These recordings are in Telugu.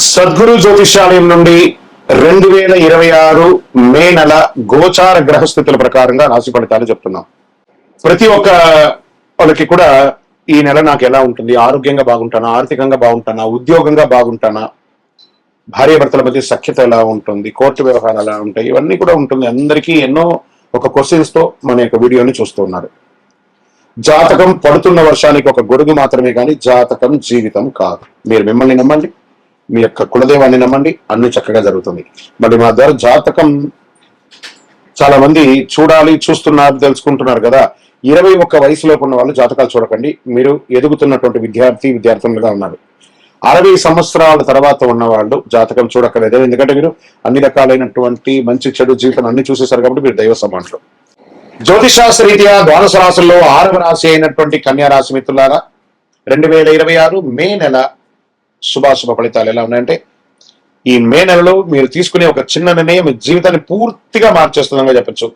సద్గురు జ్యోతిషాలయం నుండి 2026 మే నెల గోచార గ్రహస్థితుల ప్రకారంగా రాశి ఫలితాలు చెప్తున్నాం. ప్రతి ఒక్క వాళ్ళకి కూడా ఈ నెల నాకు ఎలా ఉంటుంది, ఆరోగ్యంగా బాగుంటానా, ఆర్థికంగా బాగుంటానా, ఉద్యోగంగా బాగుంటానా, భార్యాభర్తల మధ్య సఖ్యత ఎలా ఉంటుంది, కోర్టు వ్యవహారాలు ఎలా ఉంటాయి, ఇవన్నీ కూడా ఉంటుంది. అందరికీ ఎన్నో ఒక క్వశ్చన్స్ తో మన యొక్క వీడియోని చూస్తున్నారు. జాతకం పడుతున్న వర్షానికి ఒక గొడుగు మాత్రమే కానీ జాతకం జీవితం కాదు. మీరు మిమ్మల్ని నమ్మండి, మీ యొక్క కులదేవాన్ని నమ్మండి, అన్ని చక్కగా జరుగుతుంది. మరి మా ద్వారా జాతకం చాలా మంది చూస్తున్నారు, తెలుసుకుంటున్నారు కదా. 21 వయసులోపు ఉన్న వాళ్ళు జాతకాలు చూడకండి. మీరు ఎదుగుతున్నటువంటి విద్యార్థులుగా ఉన్నారు. 60 సంవత్సరాల తర్వాత ఉన్న వాళ్ళు జాతకం చూడక్కర్లేదు. ఎందుకంటే మీరు అన్ని రకాలైనటువంటి మంచి చెడు జీవితం అన్ని చూసేశారు కాబట్టి మీరు దైవ సమానులు. జ్యోతిషాస్త్ర రీత్యా ద్వాదశ రాశుల్లో 6వ రాశి అయినటువంటి కన్యా రాశి మిత్రులారా 2026 మే నెల శుభాశుభ ఫలితాలు ఎలా ఉన్నాయంటే, ఈ మే నెలలో మీరు తీసుకునే ఒక చిన్న నిర్ణయం మీ జీవితాన్ని పూర్తిగా మార్చేస్తుందని చెప్పచ్చు.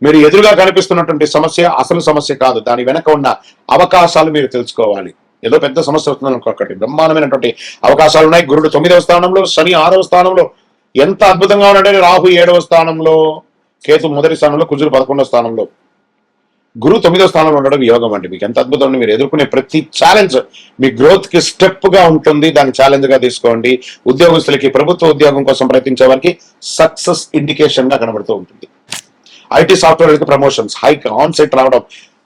మీరు ఎదురుగా కనిపిస్తున్నటువంటి సమస్య అసలు సమస్య కాదు, దాని వెనక ఉన్న అవకాశాలు మీరు తెలుసుకోవాలి. ఏదో పెద్ద సమస్య వస్తుందని అనుకోకండి, బ్రహ్మాండమైనటువంటి అవకాశాలు ఉన్నాయి. గురుడు 9వ స్థానంలో, శని 6వ స్థానంలో, ఎంత అద్భుతంగా ఉన్నాడంటే రాహు 7వ స్థానంలో, కేతు 1వ స్థానంలో, కుజుడు 11వ స్థానంలో, గురు 9వ స్థానంలో ఉండడం యోగం అండి. మీకు ఎంత అద్భుతం. మీరు ఎదుర్కొనే ప్రతి ఛాలెంజ్ మీ గ్రోత్ కి స్టెప్ గా ఉంటుంది, దాన్ని ఛాలెంజ్ గా తీసుకోండి. ఉద్యోగస్తులకి, ప్రభుత్వ ఉద్యోగం కోసం ప్రయత్నించే వారికి సక్సెస్ ఇండికేషన్ గా కనబడుతూ ఉంటుంది. IT software promotions, hike, on site రావడం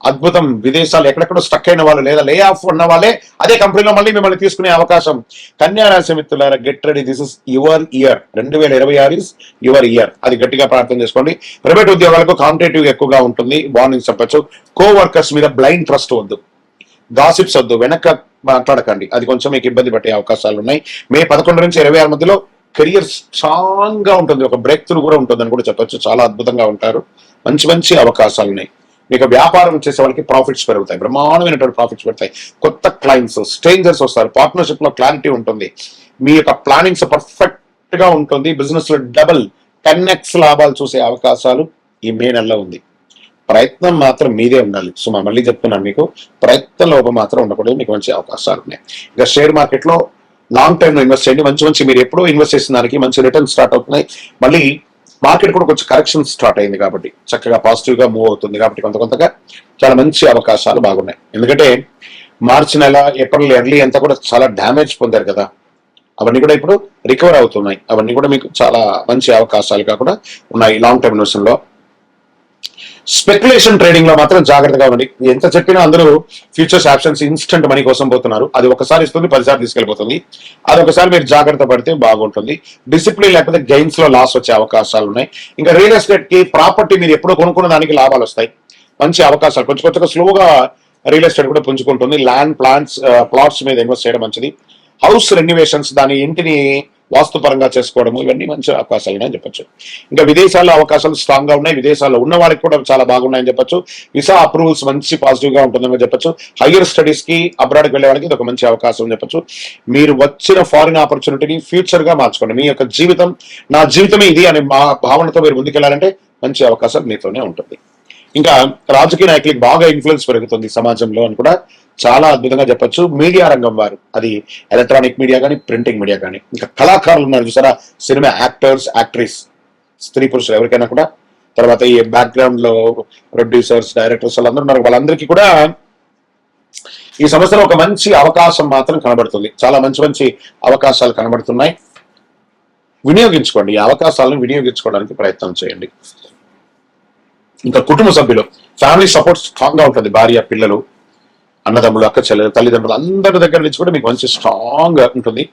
అద్భుతం. విదేశాలు ఎక్కడెక్కడో స్టక్ అయిన వాళ్ళు లేదా లే ఆఫ్ ఉన్న వాళ్ళే అదే కంపెనీలో మళ్ళీ మిమ్మల్ని తీసుకునే అవకాశం. కన్యా రాశి మిత్రులారా, get ready, this is your year. 2026 is your year. అది గట్టిగా ప్రార్థన చేసుకోండి. ప్రైవేట్ ఉద్యోగాలకు కాంపిటేటివ్ ఎక్కువగా ఉంటుంది, బాగుంది చెప్పచ్చు. కో వర్కర్స్ మీద బ్లైండ్ ట్రస్ట్ వద్దు, గాసిప్స్ వద్దు, వెనక మాట్లాడకండి, అది కొంచెం మీకు ఇబ్బంది పట్టే అవకాశాలు ఉన్నాయి. మే 11 నుంచి 26 మధ్యలో కెరియర్ స్ట్రాంగ్ గా ఉంటుంది, ఒక బ్రేక్ త్రూ కూడా ఉంటుందని కూడా చెప్పచ్చు. చాలా అద్భుతంగా ఉంటారు, మంచి మంచి అవకాశాలు ఉన్నాయి. మీకు వ్యాపారం చేసే వాళ్ళకి ప్రాఫిట్స్ పెరుగుతాయి, బ్రహ్మాండమైనటువంటి ప్రాఫిట్స్ పెడతాయి. కొత్త క్లయింట్స్, స్ట్రేంజర్స్ వస్తారు, పార్ట్నర్షిప్ లో క్లారిటీ ఉంటుంది, మీ యొక్క ప్లానింగ్స్ పర్ఫెక్ట్ గా ఉంటుంది. బిజినెస్ లో డబుల్ 10x లాభాలు చూసే అవకాశాలు ఈ మే నెలలో ఉంది. ప్రయత్నం మాత్రం మీదే ఉండాలి. సో మళ్ళీ చెప్తున్నాను, మీకు ప్రయత్న లోపం మాత్రం ఉండకూడదు. మీకు మంచి అవకాశాలు ఉన్నాయి. ఇంకా షేర్ మార్కెట్ లో లాంగ్ టైమ్ లో ఇన్వెస్ట్ చేయండి. మంచి మీరు ఎప్పుడూ ఇన్వెస్ట్ చేసిన దానికి మంచి రిటర్న్ స్టార్ట్ అవుతున్నాయి. మళ్ళీ మార్కెట్ కూడా కొంచెం కరెక్షన్ స్టార్ట్ అయింది కాబట్టి చక్కగా పాజిటివ్ గా మూవ్ అవుతుంది కాబట్టి కొంతగా చాలా మంచి అవకాశాలు బాగున్నాయి. ఎందుకంటే మార్చి నెల, ఏప్రిల్ ఎర్లీ అంతా కూడా చాలా డ్యామేజ్ పొందారు కదా, అవన్నీ కూడా ఇప్పుడు రికవర్ అవుతున్నాయి. అవన్నీ కూడా మీకు చాలా మంచి అవకాశాలుగా కూడా ఉన్నాయి. లాంగ్ టర్మ్ ఇన్వెస్ట్మెంట్ లో, స్పెక్యులేషన్ ట్రేడింగ్ లో మాత్రం జాగ్రత్తగా ఉండండి. ఎంత చెప్పినా అందరూ ఫ్యూచర్స్ ఆప్షన్స్ ఇన్స్టెంట్ మనీ కోసం పోతున్నారు. అది ఒకసారి ఇస్తుంది, 10 సార్లు తీసుకెళ్లిపోతుంది. అది ఒకసారి మీరు జాగ్రత్త పడితే బాగుంటుంది. డిసిప్లిన్ లేకపోతే గెయిన్స్ లో లాస్ వచ్చే అవకాశాలు ఉన్నాయి. ఇంకా రియల్ ఎస్టేట్ కి, ప్రాపర్టీ మీరు ఎప్పుడో కొనుక్కున్న దానికి లాభాలు వస్తాయి, మంచి అవకాశాలు. కొంచెం స్లోగా రియల్ ఎస్టేట్ కూడా పుంజుకుంటుంది. ల్యాండ్, ప్లాట్స్ మీద ఇన్వెస్ట్ చేయడం మంచిది. హౌస్ రెన్యువేషన్స్, దాని ఇంటిని వాస్తుపరంగా చేసుకోవడము, ఇవన్నీ మంచి అవకాశాలు ఉన్నాయని చెప్పొచ్చు. ఇంకా విదేశాల్లో అవకాశాలు స్ట్రాంగ్ గా ఉన్నాయి. విదేశాల్లో ఉన్న వాళ్ళకి కూడా చాలా బాగున్నాయని చెప్పొచ్చు. విసా అప్రూవల్స్ మంచి పాజిటివ్ గా ఉంటుందని చెప్పొచ్చు. హైయర్ స్టడీస్ కి, అబ్రాడ్కి వెళ్ళే వాళ్ళకి ఇది ఒక మంచి అవకాశం అని చెప్పొచ్చు. మీరు వచ్చిన ఫారిన్ ఆపర్చునిటీని ఫ్యూచర్ గా మార్చుకోండి. మీ యొక్క జీవితం నా జీవితమే ఇది అనే భావనతో మీరు ముందుకెళ్లాలంటే మంచి అవకాశం మీతోనే ఉంటుంది. ఇంకా రాజకీయ నాయకులకి బాగా ఇన్ఫ్లుయెన్స్ పెరుగుతుంది సమాజంలో అని కూడా చాలా అద్భుతంగా చెప్పొచ్చు. మీడియా రంగం వారు, అది ఎలక్ట్రానిక్ మీడియా కానీ, ప్రింటింగ్ మీడియా కానీ, ఇంకా కళాకారులు ఉన్నారు చూసారా, సినిమా యాక్టర్స్, యాక్ట్రెస్, స్త్రీ పురుషులు ఎవరికైనా కూడా, తర్వాత ఈ బ్యాక్గ్రౌండ్ లో ప్రొడ్యూసర్స్, డైరెక్టర్స్ వాళ్ళందరూ ఉన్నారు. వాళ్ళందరికీ కూడా ఈ సంవత్సరం ఒక మంచి అవకాశం మాత్రం కనబడుతుంది. చాలా మంచి అవకాశాలు కనబడుతున్నాయి. వినియోగించుకోండి, ఈ అవకాశాలను వినియోగించుకోవడానికి ప్రయత్నం చేయండి. ఇంకా కుటుంబ సభ్యులు, ఫ్యామిలీ సపోర్ట్ స్ట్రాంగ్ గా ఉంటుంది. భార్య, పిల్లలు, అన్నదమ్ములు, అక్క చెల్లెలు, తల్లిదండ్రులు అందరి దగ్గర నుంచి కూడా మీకు మంచి స్ట్రాంగ్ గా ఉంటుంది.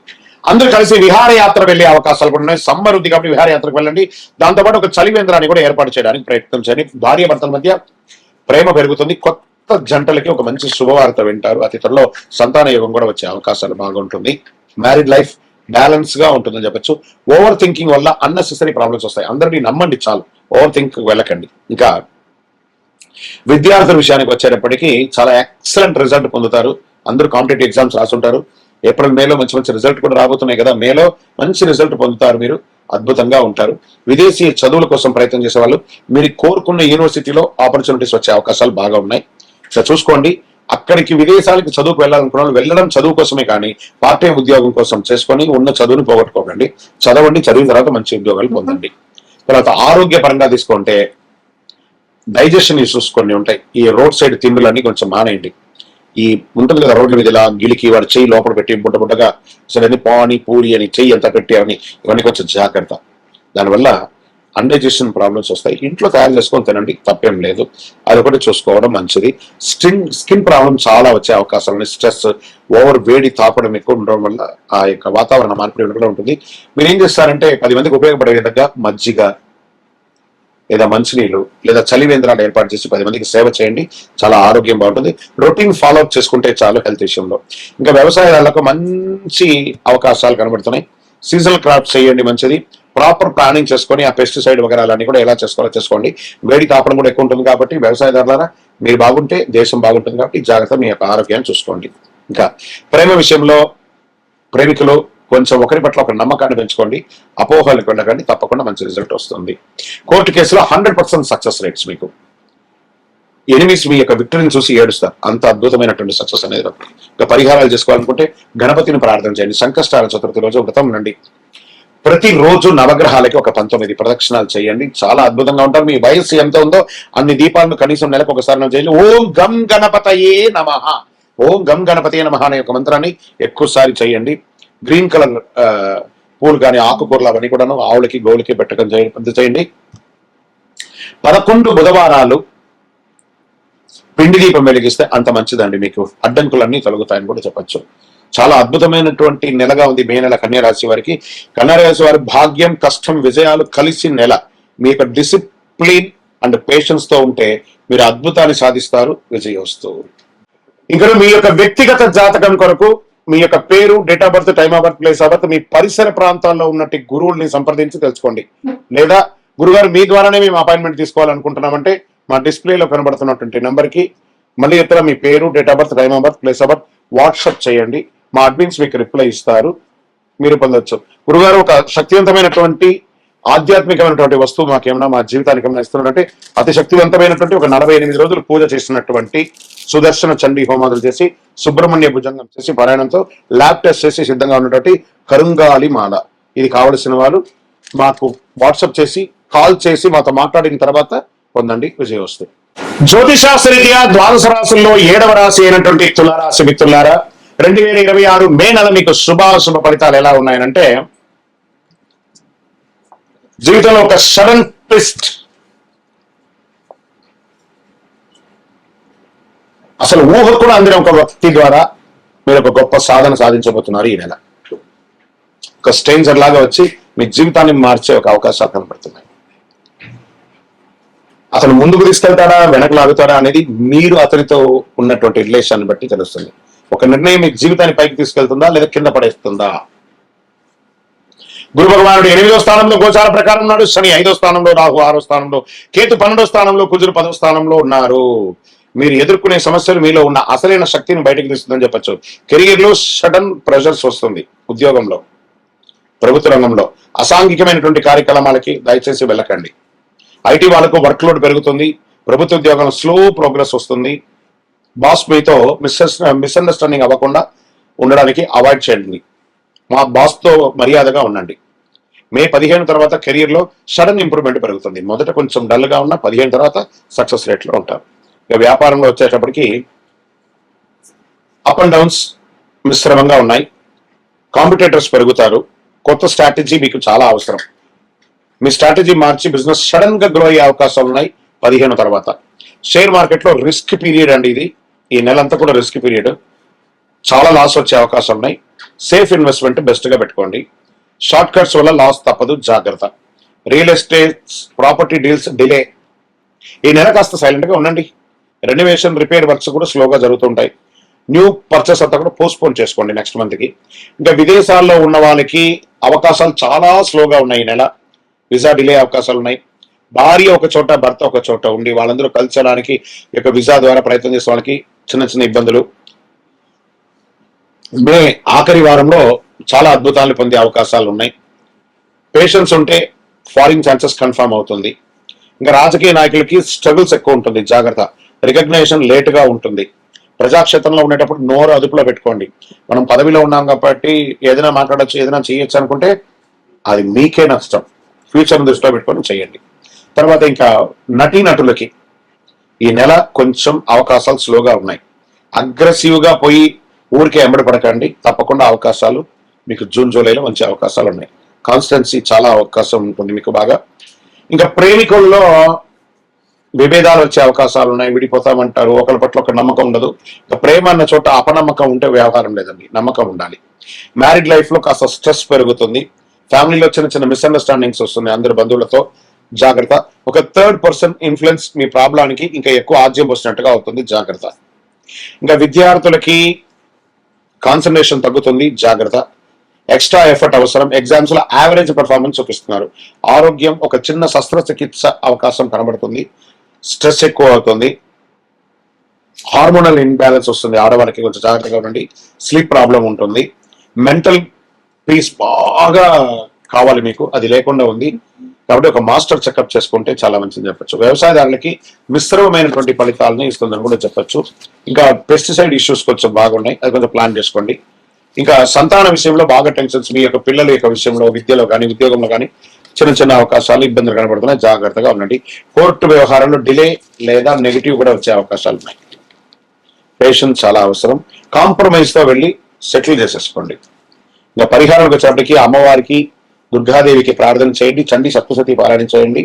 అందరూ కలిసి విహారయాత్ర వెళ్లే అవకాశాలు కూడా ఉన్నాయి. సమ్మర్ ఉంది కాబట్టి విహారయాత్రకు వెళ్ళండి. దాంతోపాటు ఒక చలివేంద్రాన్ని కూడా ఏర్పాటు చేయడానికి ప్రయత్నం చేయండి. భార్య భర్తల మధ్య ప్రేమ పెరుగుతుంది. కొత్త జంటలకి ఒక మంచి శుభవార్త వింటారు. అతి త్వరలో సంతాన యోగం కూడా వచ్చే అవకాశాలు బాగుంటుంది. మ్యారీడ్ లైఫ్ బ్యాలెన్స్ గా ఉంటుందని చెప్పొచ్చు. ఓవర్ థింకింగ్ వల్ల అన్నెసెసరీ ప్రాబ్లమ్స్ వస్తాయి. అందరినీ నమ్మండి చాలు, ఓవర్ థింక్ వెళ్ళకండి. ఇంకా విద్యార్థుల విషయానికి వచ్చేటప్పటికీ చాలా ఎక్సలెంట్ రిజల్ట్ పొందుతారు. అందరూ కాంపిటేటివ్ ఎగ్జామ్స్ రాసుంటారు. ఏప్రిల్, మేలో మంచి రిజల్ట్ కూడా రాబోతున్నాయి కదా. మేలో మంచి రిజల్ట్ పొందుతారు, మీరు అద్భుతంగా ఉంటారు. విదేశీ చదువుల కోసం ప్రయత్నం చేసే వాళ్ళు, మీరు కోరుకున్న యూనివర్సిటీలో ఆపర్చునిటీస్ వచ్చే అవకాశాలు బాగా ఉన్నాయి. సో చూసుకోండి. అక్కడికి విదేశాలకు చదువుకు వెళ్ళాలనుకున్న వాళ్ళు వెళ్ళడం చదువు కోసమే కానీ పార్ట్ టైం ఉద్యోగం కోసం చేసుకొని ఉన్న చదువుని పోగొట్టుకోకండి. చదవండి, చదివిన తర్వాత మంచి ఉద్యోగాలు పొందండి. తర్వాత ఆరోగ్యపరంగా తీసుకుంటే డైజెషన్ ఇష్యూస్ కొన్ని ఉంటాయి. ఈ రోడ్ సైడ్ తిండులన్నీ కొంచెం మానేయండి. ఈ ఉంటుంది కదా రోడ్ల మీద ఇలా గిలికి వాడు చెయ్యి లోపల పెట్టి బుట్టగా అసలు పానీ పూరి అని చెయ్యి అంతా పెట్టి అని ఇవన్నీ కొంచెం జాగ్రత్త. దానివల్ల అన్డైజెషన్ ప్రాబ్లమ్స్ వస్తాయి. ఇంట్లో తయారు చేసుకొని తినండి, తప్పేం లేదు. అదొకటి చూసుకోవడం మంచిది. స్కిన్ ప్రాబ్లమ్ చాలా వచ్చే అవకాశాలు ఉన్నాయి. స్ట్రెస్, ఓవర్ వేడి తాపడం ఎక్కువ ఉండడం వల్ల ఆ యొక్క వాతావరణ మార్పు కూడా ఉంటుంది. మీరు ఏం చేస్తారంటే 10 మందికి ఉపయోగపడే విధంగా మజ్జిగ లేదా మంచినీళ్ళు లేదా చలివేంద్రాలు ఏర్పాటు చేసి 10 మందికి సేవ చేయండి. చాలా ఆరోగ్యం బాగుంటుంది. రొటీన్ ఫాలోఅప్ చేసుకుంటే చాలు హెల్త్ విషయంలో. ఇంకా వ్యవసాయాలకు మంచి అవకాశాలు కనబడుతున్నాయి. సీజనల్ క్రాప్స్ చేయండి, మంచిది. ప్రాపర్ ప్లానింగ్ చేసుకొని ఆ పెస్టిసైడ్ వగరాలన్నీ కూడా ఎలా చేసుకోవాలో చేసుకోండి. వేడి తాపడం కూడా ఎక్కువ ఉంటుంది కాబట్టి వ్యవసాయదారులారా మీరు బాగుంటే దేశం బాగుంటుంది కాబట్టి జాగ్రత్త మీ యొక్క ఆరోగ్యాన్ని చూసుకోండి. ఇంకా ప్రేమ విషయంలో ప్రేమికులు కొంచెం ఒకరి పట్ల ఒక నమ్మకాన్ని పెంచుకోండి. అపోహలకు వెళ్ళకండి, తప్పకుండా మంచి రిజల్ట్ వస్తుంది. కోర్టు కేసులో 100% సక్సెస్ రేట్స్. మీకు ఎనిమిస్ మీ యొక్క విక్టరీని చూసి ఏడుస్తారు. అంత అద్భుతమైనటువంటి సక్సెస్ అనేది. ఇంకా పరిహారాలు చేసుకోవాలనుకుంటే గణపతిని ప్రార్థన చేయండి. సంకష్టాల చతుర్థి రోజు వ్రతం నుండి ప్రతిరోజు నవగ్రహాలకి ఒక 19 ప్రదక్షిణాలు చేయండి. చాలా అద్భుతంగా ఉంటారు. మీ వయస్సు ఎంత ఉందో అన్ని దీపాలను కనీసం నెలకు ఒకసారి చేయండి. ఓం గం గణపతయే నమః, ఓం గం గణపతయే నమః అనే ఒక మంత్రాన్ని ఎక్కువసారి చేయండి. గ్రీన్ కలర్ పూలు కానీ ఆకుకూరలు అవన్నీ కూడాను ఆవులకి గోవులకి పెట్టడం చేయండి. 11 బుధవారాలు పిండి దీపం వెలిగిస్తే అంత మంచిదండి. మీకు అడ్డంకులన్నీ తొలగుతాయని కూడా చెప్పచ్చు. చాలా అద్భుతమైనటువంటి నెలగా ఉంది మే నెల కన్యారాశి వారికి. కన్యారాశి వారి భాగ్యం, కష్టం, విజయాలు కలిసి నెల. మీ యొక్క డిసిప్లిన్ అండ్ పేషెన్స్ తో ఉంటే మీరు అద్భుతాన్ని సాధిస్తారు. విజయోస్తు. ఇంకా మీ యొక్క వ్యక్తిగత జాతకం కొరకు మీ యొక్క పేరు, date of birth, time of birth, place of birth, మీ పరిసర ప్రాంతాల్లో ఉన్నట్టు గురువుల్ని సంప్రదించి తెలుసుకోండి. లేదా గురుగారు మీ ద్వారానే మేము అపాయింట్మెంట్ తీసుకోవాలనుకుంటున్నామంటే మా డిస్ప్లేలో కనబడుతున్నటువంటి నెంబర్కి మళ్ళీ ఇతర మీ పేరు, date of birth, time of birth, place of birth WhatsApp చేయండి. మా అడ్మిన్స్ మీకు రిప్లై ఇస్తారు, మీరు పొందొచ్చు. గురుగారు ఒక శక్తివంతమైనటువంటి ఆధ్యాత్మికమైనటువంటి వస్తువు మాకేమన్నా మా జీవితానికి ఏమైనా ఇస్తున్నారంటే అతి శక్తివంతమైనటువంటి ఒక 48 రోజులు పూజ చేసినటువంటి సుదర్శన చండీ హోమాదులు చేసి సుబ్రహ్మణ్య భుజంగం చేసి పారాయణంతో ల్యాబ్ టెస్ట్ చేసి సిద్ధంగా ఉన్నటువంటి కరుంగాలి మాల. ఇది కావలసిన వాళ్ళు మాకు వాట్సాప్ చేసి కాల్ చేసి మాతో మాట్లాడిన తర్వాత పొందండి. విజయోస్తు. జ్యోతిశాస్త్రరీత్యా ద్వాదశ రాశుల్లో 7వ రాశి అయినటువంటి తులారాశి మిత్రులారా, 2026 మే నెల మీకు శుభాశుభ ఫలితాలు ఎలా ఉన్నాయనంటే, జీవితంలో ఒక సడన్ ట్విస్ట్, అసలు ఊహకు కూడా అందిన ఒక వ్యక్తి ద్వారా మీరు ఒక గొప్ప సాధన సాధించబోతున్నారు. ఈ నెల ఒక స్ట్రేంజర్ లాగా వచ్చి మీ జీవితాన్ని మార్చే ఒక అవకాశాలు కనబడుతున్నాయి. అతను ముందుకు తీసుకెళ్తాడా, వెనక లాగుతాడా అనేది మీరు అతనితో ఉన్నటువంటి రిలేషన్ బట్టి తెలుస్తుంది. ఒక నిర్ణయం మీ జీవితాన్ని పైకి తీసుకెళ్తుందా లేదా కింద పడేస్తుందా. గురు భగవానుడు 8వ స్థానంలో గోచార ప్రకారం ఉన్నాడు. శని 5వ స్థానంలో, రాహు 6వ స్థానంలో, కేతు 12వ స్థానంలో, కుజుడు 10వ స్థానంలో ఉన్నారు. మీరు ఎదుర్కొనే సమస్యలు మీలో ఉన్న అసలైన శక్తిని బయటకు తీస్తుందని చెప్పచ్చు. కెరియర్ లో సడన్ ప్రెషర్స్ వస్తుంది. ఉద్యోగంలో, ప్రభుత్వ రంగంలో అసాంఘికమైనటువంటి కార్యక్రమాలకి దయచేసి వెళ్ళకండి. ఐటీ వాళ్ళకు వర్క్ లోడ్ పెరుగుతుంది. ప్రభుత్వ ఉద్యోగంలో స్లో ప్రోగ్రెస్ వస్తుంది. బాస్ మీతో మిస్అండర్స్టాండింగ్ అవ్వకుండా ఉండడానికి అవాయిడ్ చేయండి. మా బాస్ తో మర్యాదగా ఉండండి. మే 15 తర్వాత కెరీర్ లో సడన్ ఇంప్రూవ్మెంట్ పెరుగుతుంది. మొదట కొంచెం డల్ గా ఉన్న 15 తర్వాత సక్సెస్ రేట్ లో ఉంటారు. ఇక వ్యాపారంలో వచ్చేటప్పటికి అప్ అండ్ డౌన్స్ మిశ్రమంగా ఉన్నాయి. కాంపిటేటర్స్ పెరుగుతారు. కొత్త స్ట్రాటజీ మీకు చాలా అవసరం. మీ స్ట్రాటజీ మార్చి బిజినెస్ సడన్ గా గ్రో అయ్యే అవకాశాలు ఉన్నాయి 15 తర్వాత. షేర్ మార్కెట్ లో రిస్క్ పీరియడ్ అండి ఇది. ఈ నెలంతా కూడా రిస్క్ పీరియడ్. చాలా లాస్ వచ్చే అవకాశాలు ఉన్నాయి. సేఫ్ ఇన్వెస్ట్మెంట్ బెస్ట్ గా పెట్టుకోండి. షార్ట్ కట్స్ వల్ల లాస్ తప్పదు, జాగ్రత్త. Real estate, property deals delay. ఈ నెల కాస్త సైలెంట్ గా ఉండండి. రెనోవేషన్, రిపేర్ వర్క్స్ కూడా స్లోగా జరుగుతుంటాయి. న్యూ పర్చేస్ అంతా కూడా పోస్ట్పోన్ చేసుకోండి నెక్స్ట్ మంత్ కి. ఇంకా విదేశాల్లో ఉన్న వాళ్ళకి అవకాశాలు చాలా స్లోగా ఉన్నాయి. ఈ నెల వీసా డిలే అవకాశాలు ఉన్నాయి. భార్య ఒక చోట, భర్త ఒక చోట ఉండి వాళ్ళందరూ కలిసడానికి యొక్క వీసా ద్వారా ప్రయత్నం చేసే వాళ్ళకి చిన్న చిన్న ఇబ్బందులు. మే ఆఖరి వారంలో చాలా అద్భుతాలు పొందే అవకాశాలు ఉన్నాయి. పేషెన్స్ ఉంటే ఫారిన్ ఛాన్సెస్ కన్ఫర్మ్ అవుతుంది. ఇంకా రాజకీయ నాయకులకి స్ట్రగుల్స్ ఎక్కువ ఉంటుంది, జాగ్రత్త. రికగ్నైజేషన్ లేట్ గా ఉంటుంది. ప్రజాక్షేత్రంలో ఉండేటప్పుడు నోరు అదుపులో పెట్టుకోండి. మనం పదవిలో ఉన్నాం కాబట్టి ఏదైనా మాట్లాడచ్చు, ఏదైనా చేయొచ్చు అనుకుంటే అది మీకే నష్టం. ఫ్యూచర్ దృష్టిలో పెట్టుకొని చేయండి. తర్వాత ఇంకా నటీనటులకి ఈ నెల కొంచెం అవకాశాలు స్లోగా ఉన్నాయి. అగ్రెసివ్ గా పోయి ఊరికే ఎంబడి పడకండి. తప్పకుండా అవకాశాలు మీకు జూన్ జూలైలో మంచి అవకాశాలు ఉన్నాయి. కాన్స్టెన్సీ చాలా అవకాశం ఉంటుంది మీకు బాగా. ఇంకా ప్రేమికుల్లో విభేదాలు వచ్చే అవకాశాలు ఉన్నాయి. విడిపోతామంటారు, ఒకరి పట్ల ఒక నమ్మకం ఉండదు. ప్రేమ అన్న చోట అపనమ్మకం ఉంటే వ్యవహారం లేదండి, నమ్మకం ఉండాలి. మ్యారీడ్ లైఫ్ లో కాస్త స్ట్రెస్ పెరుగుతుంది. ఫ్యామిలీలో చిన్న చిన్న మిస్అండర్స్టాండింగ్స్ వస్తున్నాయి అందరి బంధువులతో, జాగ్రత్త. ఒక థర్డ్ పర్సన్ ఇన్ఫ్లుయెన్స్ మీ ప్రాబ్లానికి ఇంకా ఎక్కువ ఆజ్యం పోసినట్టుగా అవుతుంది, జాగ్రత్త. ఇంకా విద్యార్థులకి కాన్సన్ట్రేషన్ తగ్గుతుంది, జాగ్రత్త. ఎక్స్ట్రా ఎఫర్ట్ అవసరం. ఎగ్జామ్స్ లో యావరేజ్ పర్ఫార్మెన్స్ చూపిస్తున్నారు. ఆరోగ్యం ఒక చిన్న శస్త్రచికిత్స అవకాశం కనబడుతుంది. స్ట్రెస్ ఎక్కువ అవుతుంది. హార్మోనల్ ఇన్బ్యాలెన్స్ వస్తుంది ఆడవాళ్ళకి, కొంచెం జాగ్రత్తగా ఉండండి. స్లీప్ ప్రాబ్లం ఉంటుంది. మెంటల్ పీస్ బాగా కావాలి మీకు, అది లేకుండా ఉంది కాబట్టి ఒక మాస్టర్ చెకప్ చేసుకుంటే చాలా మంచిది చెప్పచ్చు. వ్యవసాయదారులకి మిశ్రమమైనటువంటి ఫలితాలను ఇస్తుందని కూడా చెప్పచ్చు. ఇంకా పెస్టిసైడ్ ఇష్యూస్ కొంచెం బాగున్నాయి, అది కొంచెం ప్లాన్ చేసుకోండి. ఇంకా సంతాన విషయంలో బాగా టెన్షన్స్, మీ యొక్క పిల్లల యొక్క విషయంలో, విద్యలో కానీ ఉద్యోగంలో కానీ చిన్న చిన్న అవకాశాలు, ఇబ్బందులు కనబడుతున్నాయి, జాగ్రత్తగా ఉండండి. కోర్టు వ్యవహారంలో డిలే లేదా నెగిటివ్ కూడా వచ్చే అవకాశాలు ఉన్నాయి. పేషెన్స్ చాలా అవసరం. కాంప్రమైజ్ తో వెళ్ళి సెటిల్ చేసేసుకోండి. ఇంకా పరిహారాలకు వచ్చేటప్పటికి అమ్మవారికి, దుర్గాదేవికి ప్రార్థన చేయండి. చండీ సప్తశతి పారాయణ చేయండి.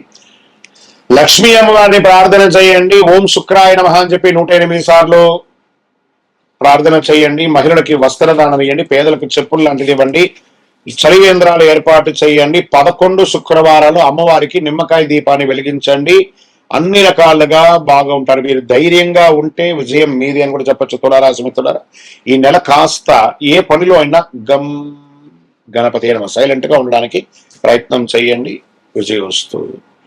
లక్ష్మీ అమ్మవారిని ప్రార్థన చేయండి. ఓం శుక్రాయ నమః అని చెప్పి 108 సార్లు ప్రార్థన చేయండి. మహిళలకి వస్త్రదానం ఇవ్వండి. పేదలకు చెప్పులు లాంటిది ఇవ్వండి. చలివేంద్రాలు ఏర్పాటు చేయండి. 11 శుక్రవారాలు అమ్మవారికి నిమ్మకాయ దీపాన్ని వెలిగించండి. అన్ని రకాలుగా బాగా ఉంటారు. మీరు ధైర్యంగా ఉంటే విజయం మీది అని కూడా చెప్పచ్చు. తులారాశి మిత్రులారా, ఈ నెల కాస్త ఏ పనిలో అయినా గణపతి సైలెంట్ గా ఉండడానికి ప్రయత్నం చేయండి. విజయోస్తు.